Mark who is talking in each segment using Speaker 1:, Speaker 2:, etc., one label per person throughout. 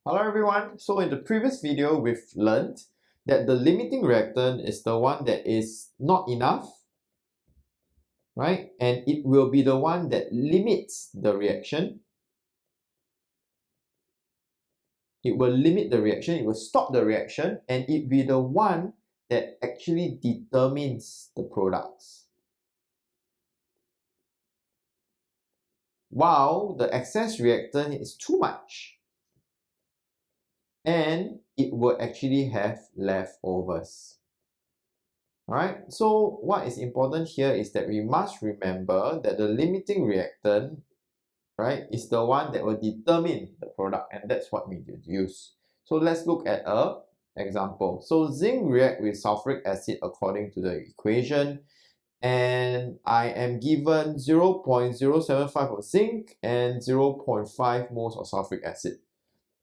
Speaker 1: Hello everyone. So in the previous video, we've learned that the limiting reactant is the one that is not enough, right? And it will be the one that limits the reaction. It will limit the reaction, it will stop the reaction, and it will be the one that actually determines the products. While the excess reactant is too much, and it will actually have leftovers. Alright, so what is important here is that we must remember that the limiting reactant, right, is the one that will determine the product, and that's what we use. So let's look at a example. So zinc react with sulfuric acid according to the equation, and I am given 0.075 of zinc and 0.5 moles of sulfuric acid.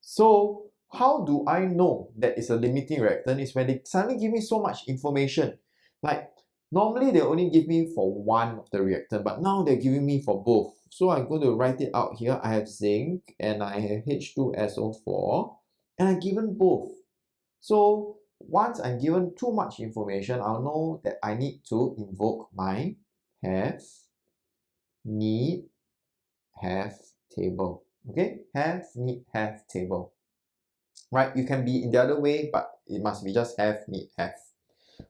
Speaker 1: So how do I know that it's a limiting reactant? Is when they suddenly give me so much information. Like normally they only give me for one of the reactant, but now they're giving me for both. So I'm going to write it out here. I have zinc and I have H2SO4 and I'm given both. So once I'm given too much information, I'll know that I need to invoke my have, need, have table. Okay, have, need, have table. Right, you can be in the other way, but it must be just have, need, have.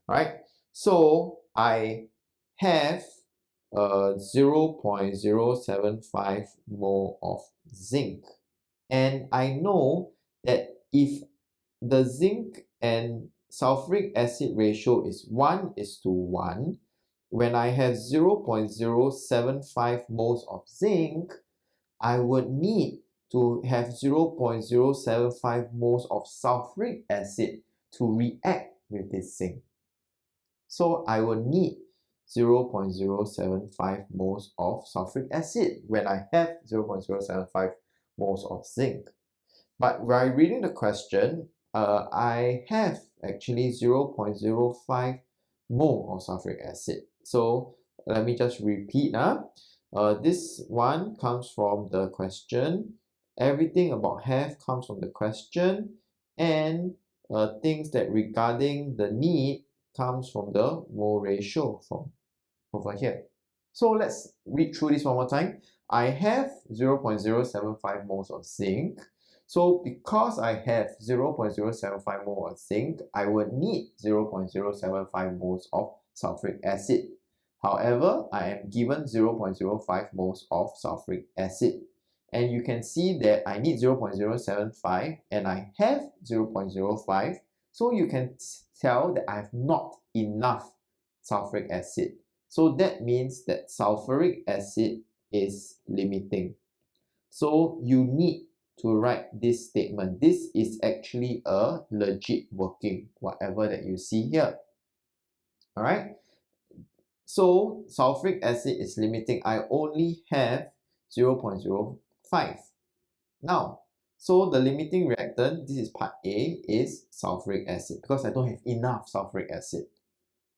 Speaker 1: Right, so I have 0.075 mole of zinc, and I know that if the zinc and sulfuric acid ratio is 1:1, when I have 0.075 moles of zinc, I would need to have 0.075 moles of sulfuric acid to react with this zinc. So I will need 0.075 moles of sulfuric acid when I have 0.075 moles of zinc. But by reading the question, I have actually 0.05 mole of sulfuric acid. So let me just repeat. This one comes from the question. Everything about have comes from the question, and things that regarding the need comes from the mole ratio from over here. So let's read through this one more time. I have 0.075 moles of zinc. So because I have 0.075 mole of zinc, I would need 0.075 moles of sulfuric acid. However, I am given 0.05 moles of sulfuric acid. And you can see that I need 0.075 and I have 0.05. So you can tell that I have not enough sulfuric acid. So that means that sulfuric acid is limiting. So you need to write this statement. This is actually a legit working, whatever that you see here. All right. So sulfuric acid is limiting. I only have 0.05. Now, so the limiting reactant, this is part A, is sulfuric acid because I don't have enough sulfuric acid.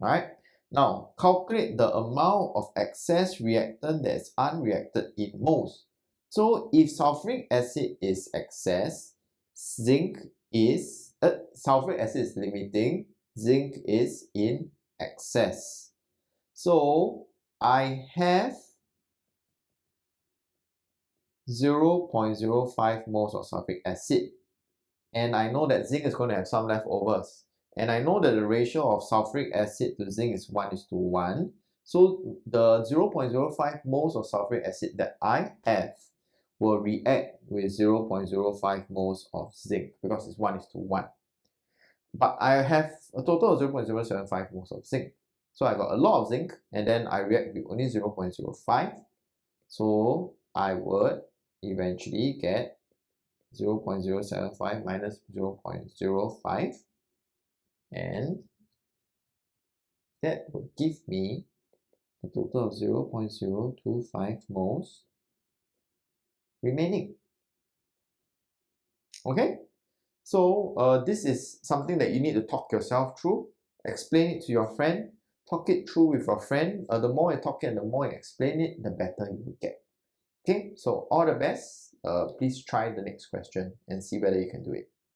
Speaker 1: All right. Now, calculate the amount of excess reactant that is unreacted in moles. So if sulfuric acid is excess, sulfuric acid is limiting, zinc is in excess. So I have 0.05 moles of sulfuric acid, and I know that zinc is going to have some leftovers. And I know that the ratio of sulfuric acid to zinc is 1:1. So the 0.05 moles of sulfuric acid that I have will react with 0.05 moles of zinc because it's 1:1. But I have a total of 0.075 moles of zinc. So I got a lot of zinc and then I react with only 0.05. So I would eventually get 0.075 minus 0.05, and that would give me a total of 0.025 moles remaining. Okay, so this is something that you need to talk yourself through, explain it to your friend, talk it through with your friend. The more you talk it and the more you explain it, the better you will get. Okay, so all the best. please try the next question and see whether you can do it.